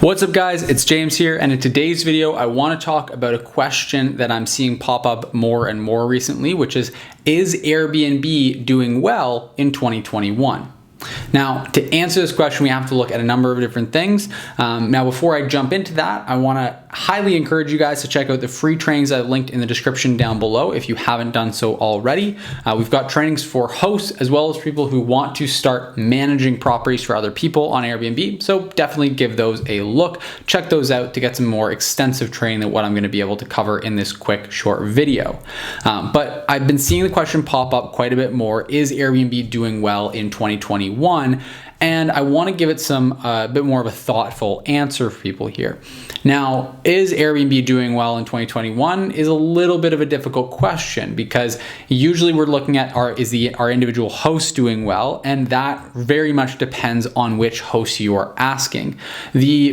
What's up guys, it's James here, and in today's video I want to talk about a question that I'm seeing pop up more and more recently, which is Airbnb doing well in 2021? Now, to answer this question, we have to look at a number of different things. Now, before I jump into that, I want to highly encourage you guys to check out the free trainings I've linked in the description down below if you haven't done so already. We've got trainings for hosts as well as people who want to start managing properties for other people on Airbnb. So definitely give those a look. Check those out to get some more extensive training than what I'm going to be able to cover in this quick short video. But I've been seeing the question pop up quite a bit more. Is Airbnb doing well in 2021? And I want to give it some bit more of a thoughtful answer for people here. Now, is Airbnb doing well in 2021 is a little bit of a difficult question, because usually we're looking at our individual host doing well, and that very much depends on which host you are asking.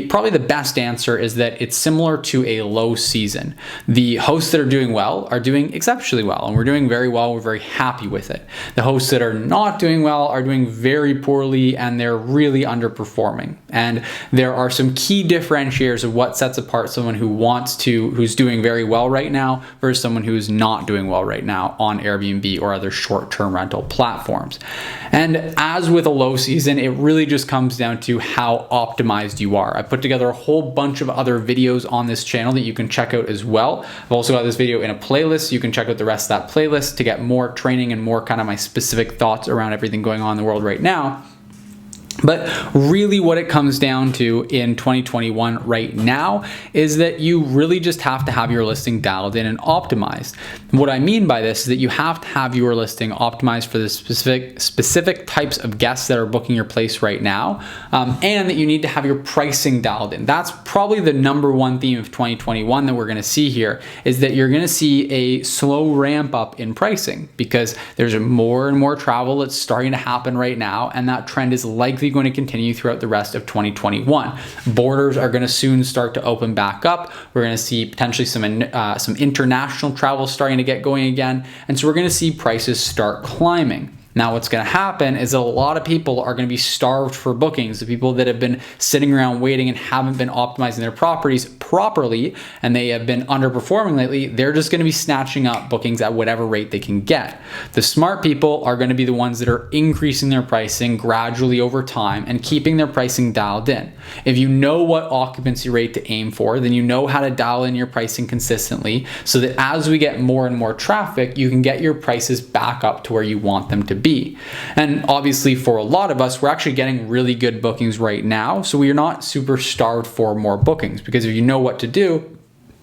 Probably the best answer is that it's similar to a low season. The hosts that are doing well are doing exceptionally well, and we're doing very well. We're very happy with it. The hosts that are not doing well are doing very poorly, and they're really underperforming. And there are some key differentiators of what sets apart someone who's doing very well right now versus someone who's not doing well right now on Airbnb or other short-term rental platforms. And as with a low season, it really just comes down to how optimized you are. I put together a whole bunch of other videos on this channel that you can check out as well. I've also got this video in a playlist. You can check out the rest of that playlist to get more training and more kind of my specific thoughts around everything going on in the world right now. But really what it comes down to in 2021 right now is that you really just have to have your listing dialed in and optimized. And what I mean by this is that you have to have your listing optimized for the specific types of guests that are booking your place right now, and that you need to have your pricing dialed in. That's probably the number one theme of 2021 that we're going to see here, is that you're going to see a slow ramp up in pricing, because there's more and more travel that's starting to happen right now, and that trend is likely going to continue throughout the rest of 2021. Borders are going to soon start to open back up. We're going to see potentially some international travel starting to get going again, and so we're going to see prices start climbing. Now, what's going to happen is that a lot of people are going to be starved for bookings. The people that have been sitting around waiting and haven't been optimizing their properties properly, and they have been underperforming lately, they're just going to be snatching up bookings at whatever rate they can get. The smart people are going to be the ones that are increasing their pricing gradually over time and keeping their pricing dialed in. If you know what occupancy rate to aim for, then you know how to dial in your pricing consistently, so that as we get more and more traffic, you can get your prices back up to where you want them to be. And obviously for a lot of us, we're actually getting really good bookings right now, so we are not super starved for more bookings, because if you know what to do,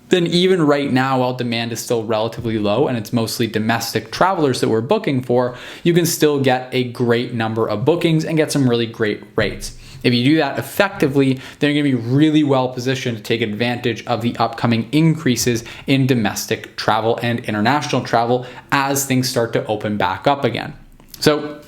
then even right now, while demand is still relatively low and it's mostly domestic travelers that we're booking for, you can still get a great number of bookings and get some really great rates. If you do that effectively, then you're going to be really well positioned to take advantage of the upcoming increases in domestic travel and international travel as things start to open back up again. So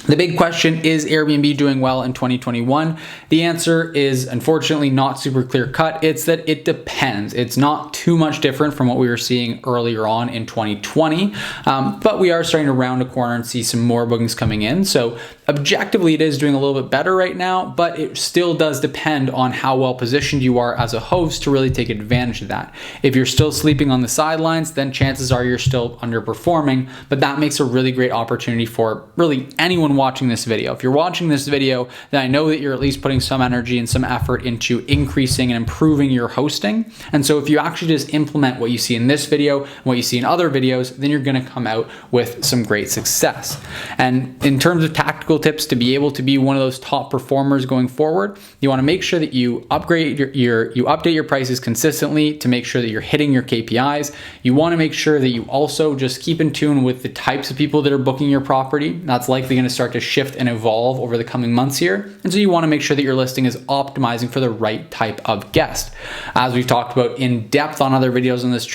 the big question, is Airbnb doing well in 2021? The answer is unfortunately not super clear cut. It's that it depends. It's not too much different from what we were seeing earlier on in 2020, but we are starting to round a corner and see some more bookings coming in. So objectively, it is doing a little bit better right now, but it still does depend on how well positioned you are as a host to really take advantage of that. If you're still sleeping on the sidelines, then chances are you're still underperforming, but that makes a really great opportunity for really anyone watching this video. If you're watching this video, then I know that you're at least putting some energy and some effort into increasing and improving your hosting. And so if you actually just implement what you see in this video and what you see in other videos, then you're going to come out with some great success. And in terms of tactical tips to be able to be one of those top performers going forward, you want to make sure that you upgrade you update your prices consistently to make sure that you're hitting your KPIs. You want to make sure that you also just keep in tune with the types of people that are booking your property. That's likely going to start to shift and evolve over the coming months here. And so you want to make sure that your listing is optimizing for the right type of guest. As we've talked about in depth on other videos on this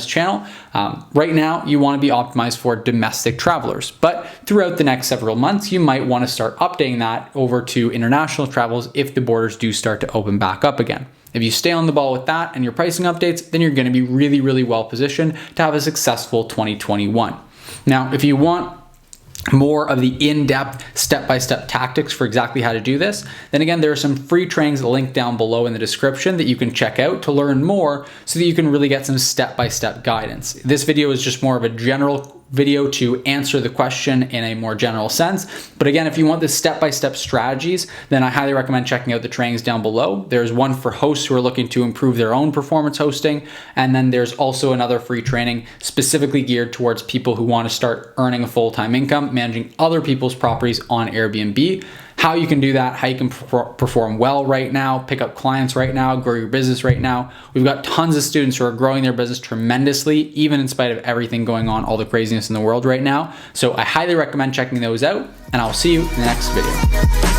channel, right now you want to be optimized for domestic travelers. But throughout the next several months, you might want to start updating that over to international travels if the borders do start to open back up again. If you stay on the ball with that and your pricing updates, then you're going to be really, really well positioned to have a successful 2021. Now, if you want more of the in-depth step-by-step tactics for exactly how to do this, then again, there are some free trainings linked down below in the description that you can check out to learn more so that you can really get some step-by-step guidance. This video is just more of a general video to answer the question in a more general sense. But again, if you want the step-by-step strategies, then I highly recommend checking out the trainings down below. There's one for hosts who are looking to improve their own performance hosting. And then there's also another free training specifically geared towards people who want to start earning a full-time income, managing other people's properties on Airbnb. How you can do that, how you can perform well right now, pick up clients right now, grow your business right now. We've got tons of students who are growing their business tremendously, even in spite of everything going on, all the craziness in the world right now. So I highly recommend checking those out, and I'll see you in the next video.